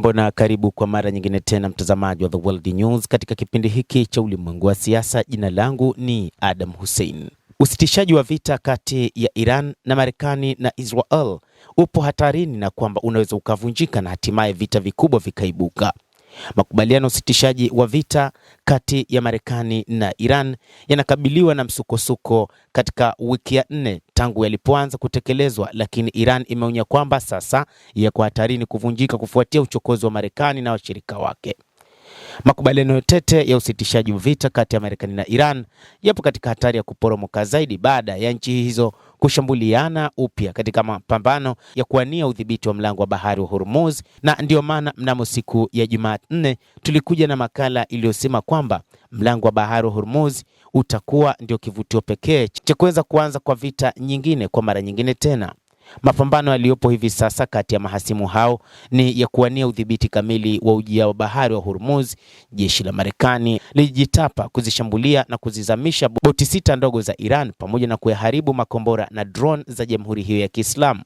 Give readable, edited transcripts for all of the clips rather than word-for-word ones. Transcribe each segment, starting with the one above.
Hujambo na karibu kwa mara nyingine tena mtazamaji wa The World News katika kipindi hiki cha ulimwengu wa siasa. Jina langu ni Adam Hussein. Usitishaji wa vita kati ya Iran na Marekani na Israel upo hatarini na kwamba unaweza ukavunjika na hatimaye vita vikubwa vikaibuka. Makubaliano usitishaji wa vita kati ya Marekani na Iran yanakabiliwa na msukosuko katika wiki ya 4 tangu yalipoanza kutekelezwa, lakini Iran imeonya kwamba sasa yako hatarini kuvunjika kufuatia uchokozi wa Marekani na washirika wake. Makubaliano tete ya usitishaji wa vita kati ya Marekani na Iran yapo katika hatari ya kuporomoka zaidi baada ya nchi hizo kushambuliana upya katika mapambano ya kuania udhibiti wa mlango wa bahari wa Hormuz, na ndio maana mnamo siku ya Jumanne tulikuja na makala iliyosema kwamba mlango wa bahari wa Hormuz utakuwa ndio kivutio pekee cha kuweza kuanza kwa vita nyingine kwa mara nyingine tena. Mapambano yaliyopo hivi sasa kati ya mahasimu hao ni ya kuwania udhibiti kamili wa ujia wa bahari wa Hormuz. Jeshi la Marekani lilijitapa kuzishambulia na kuzizamisha boti 6 ndogo za Iran pamoja na kuyaharibu makombora na drone za Jamhuri hiyo ya Kiislamu.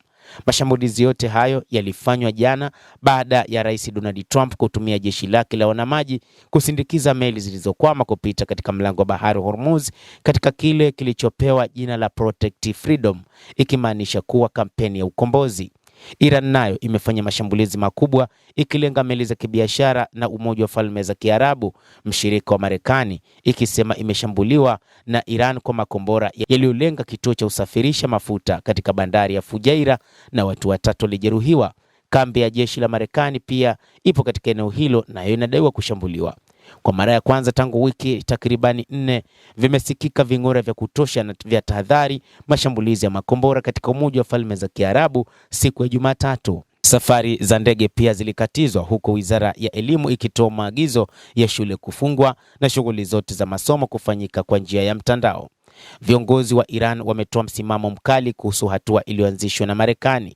Mashambulizi yote hayo yalifanywa jana baada ya Rais Donald Trump kutumia jeshi lake la wanamaji kusindikiza meli zilizokwama kupita katika mlango wa bahari Hormuz katika kile kilichopewa jina la Protect Freedom, ikimaanisha kuwa kampeni ya ukombozi. Iran nayo imefanya mashambulizi makubwa ikilenga meli za kibiashara na Umoja wa Falme za Kiarabu, mshirika wa Marekani, ikisema imeshambuliwa na Iran kwa makombora yaliyolenga kituo cha usafirisha mafuta katika bandari ya Fujairah na watu 3 walijeruhiwa. Kambi ya jeshi la Marekani pia ipo katika eneo hilo, nayo inadaiwa kushambuliwa. Kwa mara ya kwanza tangu wiki takribani 4 vimesikika ving'ora vya kutosha na vya tahadhari mashambulizi ya makombora katika Umoja wa Falme za Kiarabu siku ya Jumatatu. Safari za ndege pia zilikatizwa, huko Wizara ya Elimu ikitoa maagizo ya shule kufungwa na shughuli zote za masomo kufanyika kwa njia ya mtandao. Viongozi wa Iran wametoa msimamo mkali kuhusu hatua iliyoanzishwa na Marekani.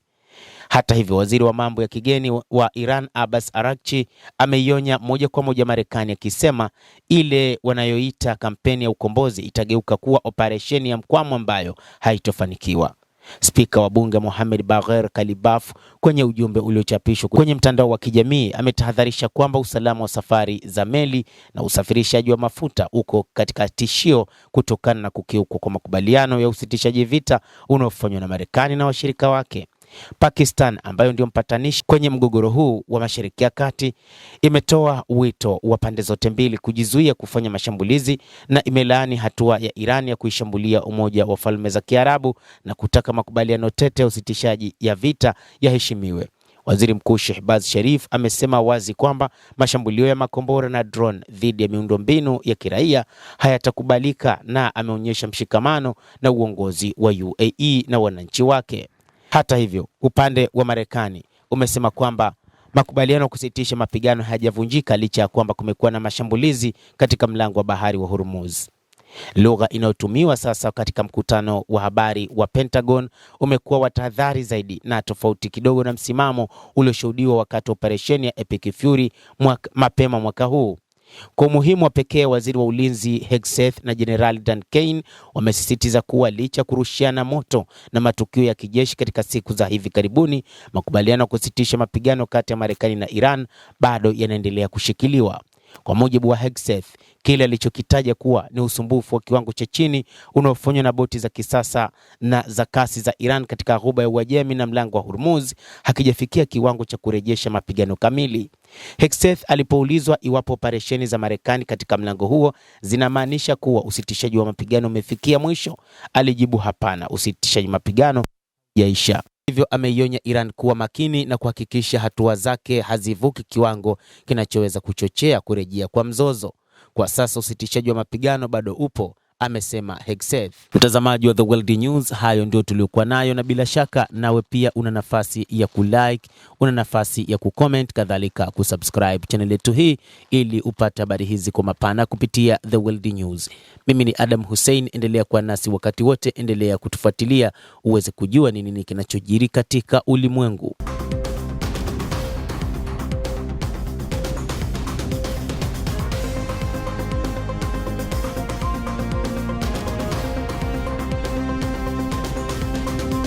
Hata hivyo, waziri wa mambo ya kigeni wa Iran Abbas Araghchi ameionya moja kwa moja Marekani, akisema ile wanayoita kampeni ya ukombozi itageuka kuwa operesheni ya mkwamo ambayo haitofanikiwa. Spika wa bunge Mohamed Bagher Kalibaf kwenye ujumbe uliochapishwa kwenye mtandao wa kijamii ametahadharisha kwamba usalama wa safari za meli na usafirishaji wa mafuta uko katika tishio kutokana na kukiukwa kwa makubaliano ya usitishaji vita unaofanywa na Marekani na washirika wake. Pakistan, ambayo ndio mpatanishi kwenye mgogoro huu wa Mashariki ya Kati, imetoa wito wa pande zote mbili kujizuia kufanya mashambulizi na imelaani hatua ya Iran ya kuishambulia Umoja wa Falme za Kiarabu na kutaka makubaliano tete ya usitishaji ya vita yaheshimiwe. Waziri Mkuu Shehbaz Sharif amesema wazi kwamba mashambulio ya makombora na drone dhidi ya miundombinu ya kiraia hayatakubalika, na ameonyesha mshikamano na uongozi wa UAE na wananchi wake. Hata hivyo, upande wa Marekani umesema kwamba makubaliano kusitisha mapigano hayajavunjika licha ya kwamba kumekuwa na mashambulizi katika mlango wa bahari wa Hormuz. Lugha inayotumiwa sasa katika mkutano wa habari wa Pentagon umekuwa wa tahadhari zaidi na tofauti kidogo na msimamo ulioshuhudiwa wakati wa operesheni ya Epic Fury mapema mwaka huu. Kwa umuhimu wa pekee, waziri wa ulinzi Hegseth na Jenerali Dan Kane wamesisitiza kuwa licha kurushiana moto na matukio ya kijeshi katika siku za hivi karibuni, makubaliano ya kusitisha mapigano kati ya Marekani na Iran bado yanaendelea kushikiliwa. Kwa mujibu wa Hegseth, kile alichokitaja kuwa ni usumbufu wa kiwango cha chini unaofanywa na boti za kisasa na za kasi za Iran katika Ghuba ya Uajemi na mlango wa Hormuz hakijafikia kiwango cha kurejesha mapigano kamili. Hegseth alipoulizwa iwapo operesheni za Marekani katika mlango huo zinamaanisha kuwa usitishaji wa mapigano umefikia mwisho, alijibu hapana, usitishaji mapigano yaisha. Hivyo ameionya Iran kuwa makini na kuhakikisha hatua zake hazivuki kiwango kinachoweza kuchochea kurejea kwa mzozo. Kwa sasa usitishaji wa mapigano bado upo, amesema Hegseth. Mtazamaji wa The World News, hayo ndio tuliokuwa nayo, na bila shaka nawe pia una nafasi ya kulike, una nafasi ya kucomment, kadhalika kusubscribe channel yetu hii ili upate habari hizi kwa mapana kupitia The World News. Mimi ni Adam Hussein, endelea kuwa nasi wakati wote, endelea kutufuatilia uweze kujua ni nini kinachojiri katika ulimwengu.